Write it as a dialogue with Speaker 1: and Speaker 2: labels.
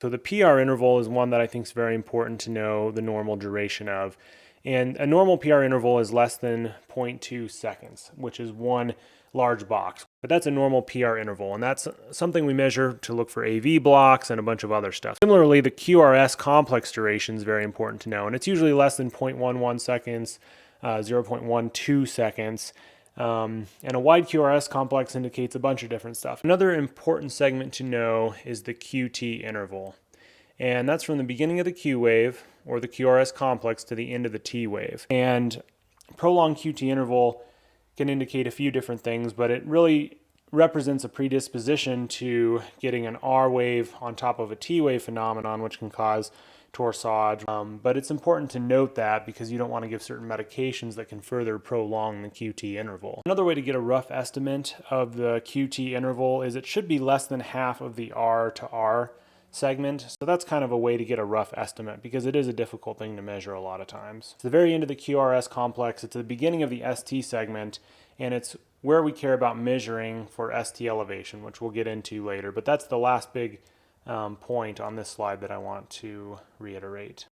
Speaker 1: So the PR interval is one that I think is very important to know the normal duration of. And a normal PR interval is less than 0.2 seconds, which is one large box. But that's a normal PR interval, and that's something we measure to look for AV blocks and a bunch of other stuff. Similarly, the QRS complex duration is very important to know, and it's usually less than 0.11 seconds, 0.12 seconds. And a wide QRS complex indicates a bunch of different stuff. Another important segment to know is the QT interval. And that's from the beginning of the Q wave, or the QRS complex, to the end of the T wave. And prolonged QT interval can indicate a few different things, but it really represents a predisposition to getting an R wave on top of a T wave phenomenon, which can cause torsades. But it's important to note that because you don't want to give certain medications that can further prolong the QT interval. Another way to get a rough estimate of the QT interval is it should be less than half of the R to R segment. So that's kind of a way to get a rough estimate because it is a difficult thing to measure a lot of times. It's the very end of the QRS complex. It's the beginning of the ST segment, and it's where we care about measuring for ST elevation, which we'll get into later. But that's the last big point on this slide that I want to reiterate.